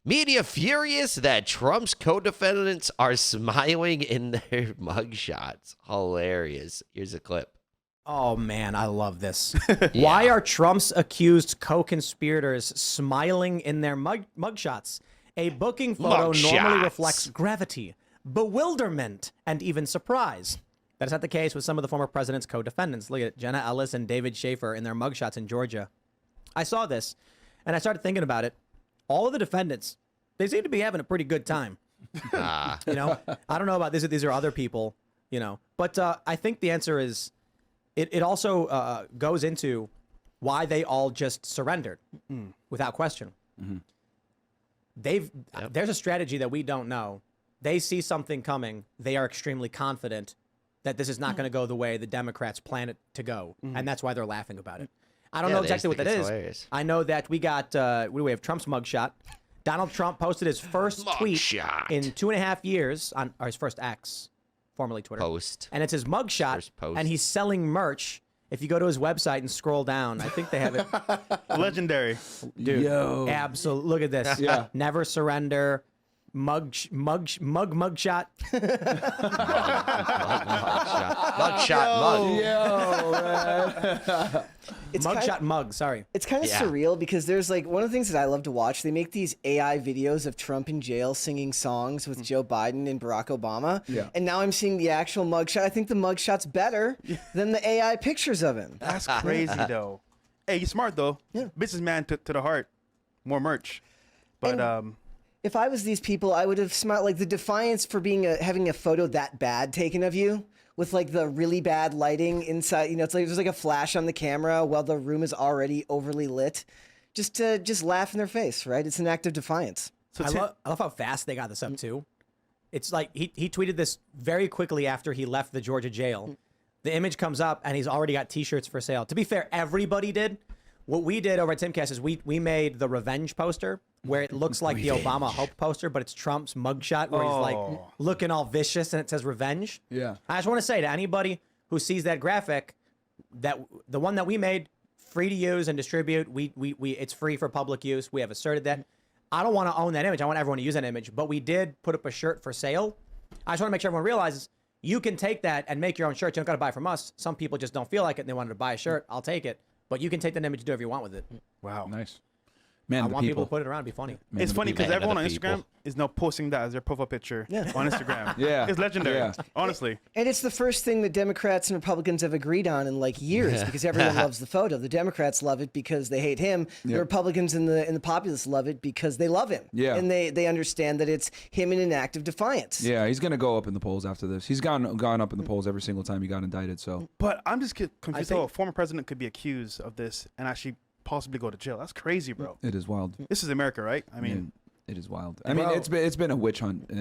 Media furious that Trump's co-defendants are smiling in their mugshots. Hilarious. Here's a clip. Oh, man, I love this. Why are Trump's accused co-conspirators smiling in their mugshots? A booking photo normally reflects gravity, bewilderment, and even surprise. That is not the case with some of the former president's co-defendants. Look at Jenna Ellis and David Schaefer in their mugshots in Georgia. I saw this, and I started thinking about it. All of the defendants, they seem to be having a pretty good time. You know, I don't know about this. These are other people, you know, but I think the answer is it also goes into why they all just surrendered without question. There's a strategy that we don't know. They see something coming. They are extremely confident that this is not going to go the way the Democrats plan it to go, and that's why they're laughing about it. I don't know exactly what that is. Hilarious. I know that we got we have Trump's mugshot. Donald Trump posted his first tweet in 2.5 years on or his first X, formerly Twitter. Post. And it's his mugshot, and he's selling merch. If you go to his website and scroll down, I think they have it. Legendary. Dude, Yo. absolutely. Look at this. Yeah. Never surrender. Mugshot. Mugshot mug. It's mugshot mug. Sorry. It's kind of surreal because there's like one of the things that I love to watch. They make these AI videos of Trump in jail singing songs with Joe Biden and Barack Obama. Yeah. And now I'm seeing the actual mugshot. I think the mugshot's better than the AI pictures of him. That's crazy though. Hey, you're smart though. Yeah. Businessman to the heart. More merch. But if I was these people, I would have smiled. Like the defiance for being having a photo that bad taken of you with like the really bad lighting inside. You know, it's like there's like a flash on the camera while the room is already overly lit. Just to laugh in their face, right? It's an act of defiance. So I love how fast they got this up too. It's like he tweeted this very quickly after he left the Georgia jail. The image comes up and he's already got T-shirts for sale. To be fair, everybody did. What we did over at Timcast is we made the revenge poster where it looks like the Obama Hope poster, but it's Trump's mugshot where he's like looking all vicious and it says revenge. Yeah. I just want to say to anybody who sees that graphic, that the one that we made, free to use and distribute. It's free for public use. We have asserted that. I don't want to own that image. I want everyone to use that image, but we did put up a shirt for sale. I just want to make sure everyone realizes you can take that and make your own shirt. You don't got to buy from us. Some people just don't feel like it and they wanted to buy a shirt. I'll take it. But you can take that image and do whatever you want with it. wow. Nice. Man, I want people to put it around. It'd be funny. It's funny because everyone on Instagram is now posting that as their profile picture on Instagram. It's legendary, honestly. And it's the first thing that Democrats and Republicans have agreed on in like years because everyone loves the photo. The Democrats love it because they hate him. The Republicans and the populists love it because they love him. Yeah. And they understand that it's him in an act of defiance. Yeah, he's going to go up in the polls after this. He's gone up in the polls every single time he got indicted. So, but I'm just confused how a former president could be accused of this and actually possibly go to jail. That's crazy, bro. It is wild. This is America, right? I mean, it is wild. I mean, it's been a witch hunt.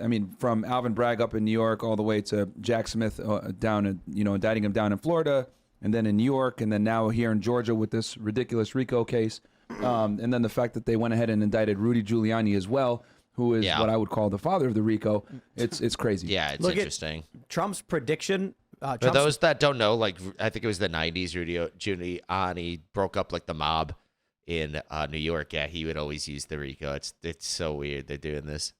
I mean, from Alvin Bragg up in New York all the way to Jack Smith down in, indicting him down in Florida and then in New York and then now here in Georgia with this ridiculous RICO case. And then the fact that they went ahead and indicted Rudy Giuliani as well, who is what I would call the father of the RICO. It's crazy. Yeah, it's interesting. Trump's prediction. For those that don't know, like I think it was the 90s, Rudy Giuliani broke up like the mob in New York. Yeah, he would always use the RICO. It's so weird they're doing this.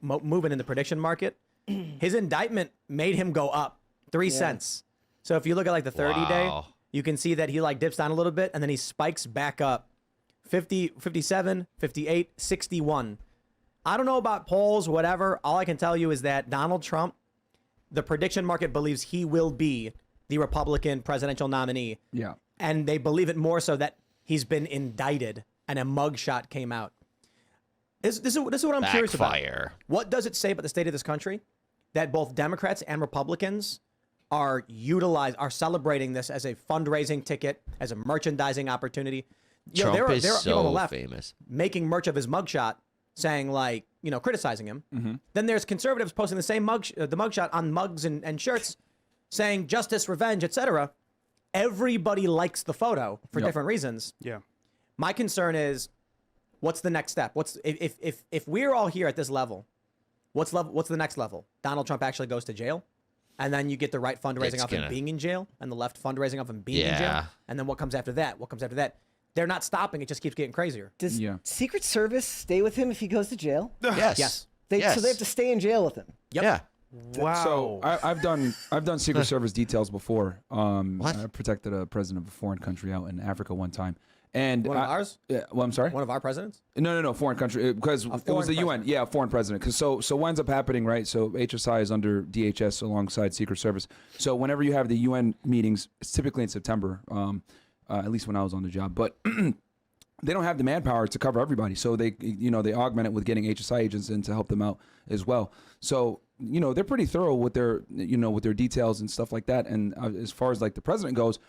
Moving in the prediction market, his indictment made him go up 3 cents. So if you look at like the 30-day, you can see that he like dips down a little bit and then he spikes back up 50, 57, 58, 61. I don't know about polls, whatever. All I can tell you is that Donald Trump, the prediction market believes he will be the Republican presidential nominee. Yeah. And they believe it more so that he's been indicted and a mugshot came out. This is what I'm curious about. What does it say about the state of this country that both Democrats and Republicans are celebrating this as a fundraising ticket, as a merchandising opportunity? Trump is so on the left famous. Making merch of his mugshot, saying like, criticizing him. Then there's conservatives posting the same the mugshot on mugs and shirts saying justice, revenge, etc. Everybody likes the photo for different reasons. Yeah. My concern is what's the next step? If we're all here at this level, what's the next level? Donald Trump actually goes to jail? And then you get the right fundraising off him being in jail and the left fundraising off him being in jail. And then what comes after that? they're not stopping. It just keeps getting crazier. Does Yeah. Secret Service stay with him if he goes to jail? Yes. Yes. So they have to stay in jail with him. Yep. Yeah. Wow. So I've done Secret Service details before. What? I protected a president of a foreign country out in Africa one time. And One of ours? Yeah, well, I'm sorry. One of our presidents? No, foreign country because it was foreign the UN. president. Yeah, foreign president. Because so what ends up happening, right? So HSI is under DHS alongside Secret Service. So whenever you have the UN meetings, it's typically in September. At least when I was on the job, but they don't have the manpower to cover everybody. So they augment it with getting HSI agents in to help them out as well. So they're pretty thorough with their with their details and stuff like that. And as far as like the president goes,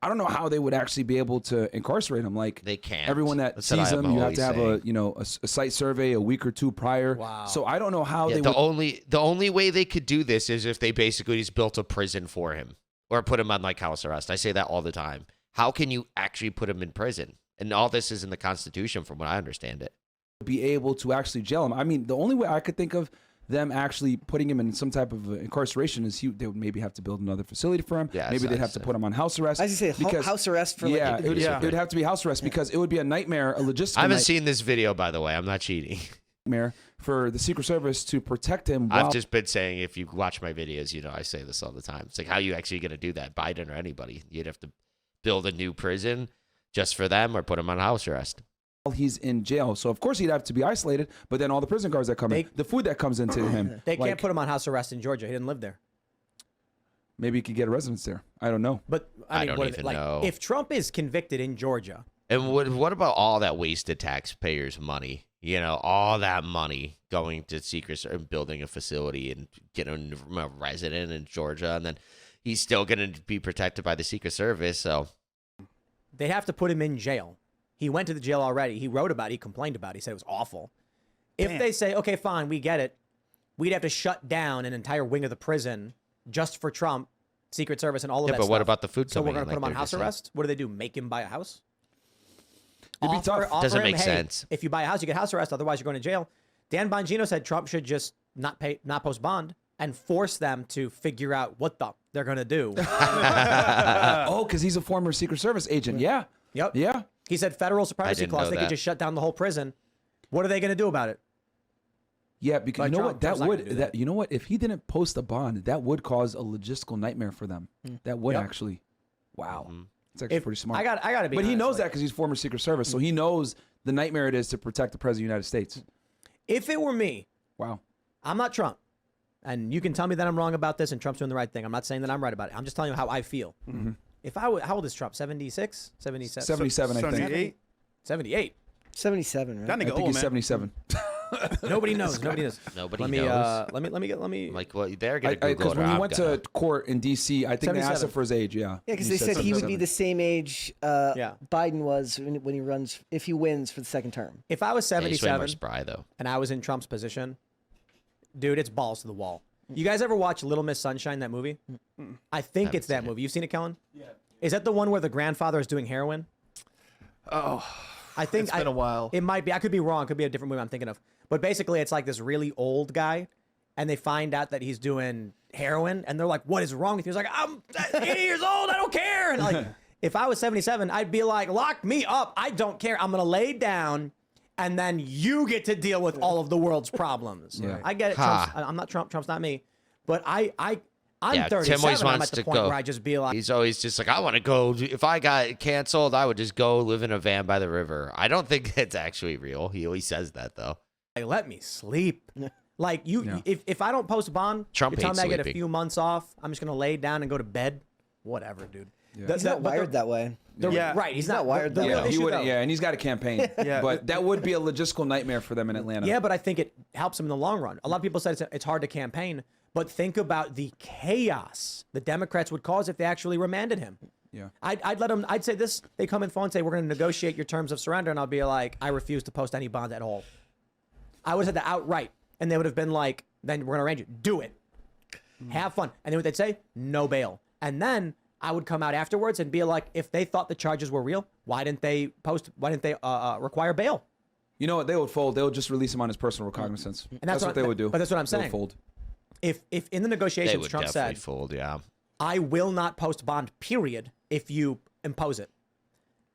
I don't know how they would actually be able to incarcerate him. Like They can't. Everyone that That's what sees I'm him, you have to have always a site survey a week or two prior. Wow. So I don't know how they the would. the only way they could do this is if they basically just built a prison for him or put him on like house arrest. I say that all the time. How can you actually put him in prison? And all this is in the Constitution, from what I understand it. Be able to actually jail him. I mean, the only way I could think of them actually putting him in some type of incarceration is they would maybe have to build another facility for him. Yeah, maybe so they'd have to put him on house arrest. I was gonna say because- house arrest for Yeah, like. it would have to be house arrest because it would be a nightmare, a logistical I haven't seen this video, by the way. I'm not cheating. nightmare for the Secret Service to protect him. I've While just been saying, if you watch my videos, I say this all the time. It's like, how are you actually going to do that? Biden or anybody? You'd have to build a new prison just for them or put him on house arrest. he's in jail. So of course he'd have to be isolated, but then all the prison guards that come in, the food that comes into him. They can't put him on house arrest in Georgia. He didn't live there. Maybe he could get a residence there. I don't know. But I mean, don't what even like, know. if Trump is convicted in Georgia, And what about all that wasted taxpayers' money? All that money going to Secret Service and building a facility and getting a resident in Georgia, and then he's still going to be protected by the Secret Service. So they have to put him in jail. He went to the jail already. He wrote about it. He complained about it. He said it was awful. If they say, okay, fine, we get it, we'd have to shut down an entire wing of the prison just for Trump, Secret Service, and all of that but stuff. what about the food So we're coming going to in, put him like on house they're just arrest? What do they do? Make him buy a house? It'd be tough. Doesn't him, make hey, sense. If you buy a house, you get house arrest. Otherwise, you're going to jail. Dan Bongino said Trump should just not post bond and force them to figure out what they're going to do. Oh, because he's a former Secret Service agent. Yeah. Yep. Yeah. He said federal supremacy didn't clause. know They could that. just shut down the whole prison. What are they going to do about it? Yeah, because Like you know Trump- what? That Trump's not would gonna do that. you know what? If he didn't post a bond, that would cause a logistical nightmare for them. That would Yep. actually. Wow. Mm-hmm. It's actually If- pretty smart. I got to be. But he honest, knows like, that because he's former Secret Service, so he knows the nightmare it is to protect the president of the United States. If it were me, Wow. I'm not Trump. And you can tell me that I'm wrong about this and Trump's doing the right thing. I'm not saying that I'm right about it. I'm just telling you how I feel. If I would, how old is Trump? 76? 77? 77, I think. 78. 78. 77, right? That I nigga think old, he's man. 77. Nobody knows. Nobody knows. Nobody Let me, knows. let me. Like, well, they're going to Google Because it. when he I'm went gonna. to court in D.C., I think they asked 77. him for his age. Yeah. Yeah, because they said he would be 77. the same age Yeah. Biden was when he runs, if he wins for the second term. If I was Yeah, he's way more 77 spry, though. and I was in Trump's position, dude, it's balls to the wall. You guys ever watch Little Miss Sunshine, that movie? I think it's that movie. You've seen it, Kellen? Yeah. Is that the one where the grandfather is doing heroin? Oh, I think it's been a while. It might be. I could be wrong. It could be a different movie I'm thinking of. But basically, it's like this really old guy, and they find out that he's doing heroin, and they're like, "What is wrong with you?" He's like, "I'm 80 years old. I don't care." And like, if I was 77, I'd be like, "Lock me up. I don't care. I'm gonna lay down, and then you get to deal with all of the world's problems." Yeah. I get it. Ha. I'm not Trump. Trump's not me. But I'm Yeah, 37. Tim always I'm wants at the to point go. where I just be like, He's always just like, I want to go. If I got canceled, I would just go live in a van by the river. I don't think that's actually real. He always says that, though. let me sleep. Like Yeah. if I don't post a bond, Trump you're telling me hates I get a sleeping. few months off. I'm just gonna lay down and go to bed. Whatever, dude. He's not wired that way. Yeah. Right. He's not wired that the way. real He issue, would, though- yeah, and he's got a campaign. Yeah. But that would be a logistical nightmare for them in Atlanta. Yeah, but I think it helps him in the long run. A lot of people said it's hard to campaign, but think about the chaos the Democrats would cause if they actually remanded him. Yeah. I'd let them. I'd say this. They come in phone and say we're going to negotiate your terms of surrender, and I'll be like, I refuse to post any bond at all. I would have said that outright, and they would have been like, then we're going to arrange it. Do it. Have fun. And then what they'd say? No bail. And then I would come out afterwards and be like, if they thought the charges were real, why didn't they require bail? You know what? They would fold. They would just release him on his personal recognizance. And that's what they would do. but that's what I'm They would saying. fold. If in the They negotiations would Trump definitely said, fold, yeah. I will not post bond, period, if you impose it.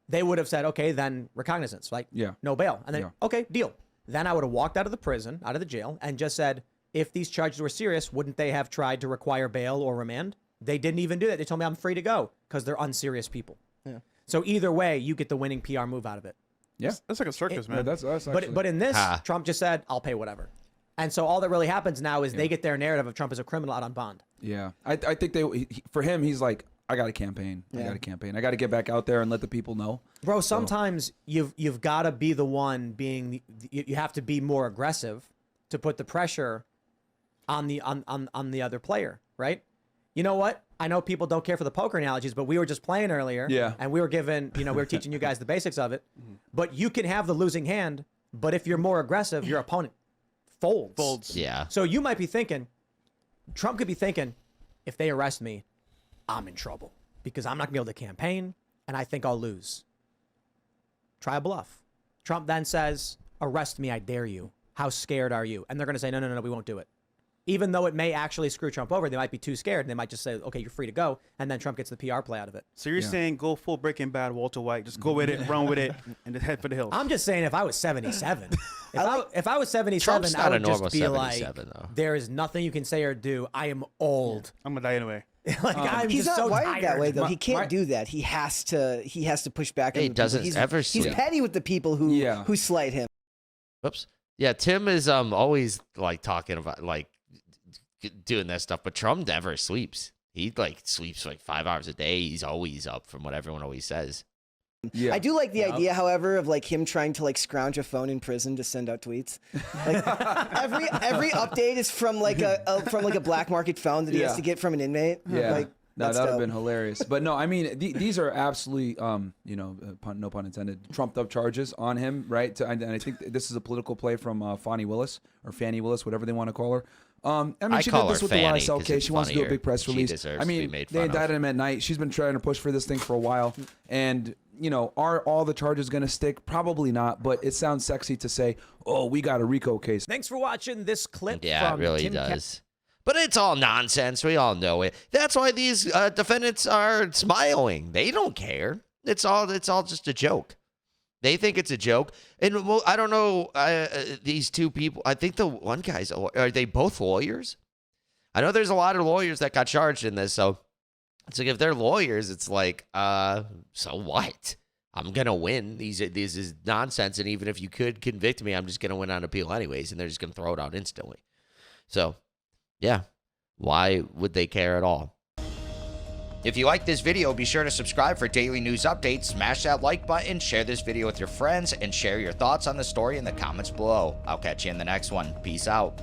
they would have said, okay, then recognizance, like no bail. And then, okay, deal. Then I would have walked out of the prison, out of the jail, and just said, if these charges were serious, wouldn't they have tried to require bail or remand? They didn't even do that. They told me I'm free to go because they're unserious people. Yeah. So either way, you get the winning PR move out of it. Yeah. That's like a circus, man. That's actually... But in this, Trump just said, I'll pay whatever. And so all that really happens now is they get their narrative of Trump as a criminal out on bond. Yeah. I think for him, he's like, I got to campaign. I got to campaign. I got to get back out there and let the people know. Bro, sometimes you've got to be the one being, you have to be more aggressive to put the pressure on the other player, right? You know what? I know people don't care for the poker analogies, but we were just playing earlier. Yeah. And we were we were teaching you guys the basics of it. But you can have the losing hand, but if you're more aggressive, your opponent folds. Yeah. So you might be thinking, Trump could be thinking, if they arrest me, I'm in trouble because I'm not gonna be able to campaign and I think I'll lose. Try a bluff. Trump then says, arrest me, I dare you. How scared are you? And they're gonna say, no, we won't do it. Even though it may actually screw Trump over, they might be too scared and they might just say, okay, you're free to go. And then Trump gets the PR play out of it. So you're saying go full Breaking Bad, Walter White, just go with it, run with it, and just head for the hills. I'm just saying if I was 77, if I was 77, Trump's I not would a normal just be like, 77, though. there is nothing you can say or do. I am old. I'm gonna die anyway. Like I'm He's just not so wired tired. that way though. He can't do that. He has to push back. He on the people. doesn't ever He's sleep. petty with the people who slight him. Whoops. Yeah, Tim is always like talking about like doing that stuff, but Trump never sleeps. He like sleeps like 5 hours a day. He's always up from what everyone always says. Yeah. I do like the idea, however, of like him trying to like scrounge a phone in prison to send out tweets. Like every update is from like a black market phone that he has to get from an inmate. Yeah. Like, no, that would have been hilarious. But no, I mean, these are absolutely, no pun intended, trumped up charges on him, right? And I think this is a political play from Fannie Willis, whatever they want to call her. I mean, she did this with the YSL case. She wants to do a big press release. I mean, they indicted him at night. She's been trying to push for this thing for a while. And, are all the charges going to stick? Probably not. But it sounds sexy to say, oh, we got a RICO case. Thanks for watching this clip. Yeah, from it really Tim does. But it's all nonsense. We all know it. That's why these defendants are smiling. They don't care. It's all just a joke. They think it's a joke. And I don't know these two people. I think the one guy's, are they both lawyers? I know there's a lot of lawyers that got charged in this. So it's like if they're lawyers, it's like, so what? I'm going to win. This is nonsense. And even if you could convict me, I'm just going to win on appeal anyways. And they're just going to throw it out instantly. So, yeah. Why would they care at all? If you like this video, be sure to subscribe for daily news updates, smash that like button, share this video with your friends, and share your thoughts on the story in the comments below. I'll catch you in the next one. Peace out.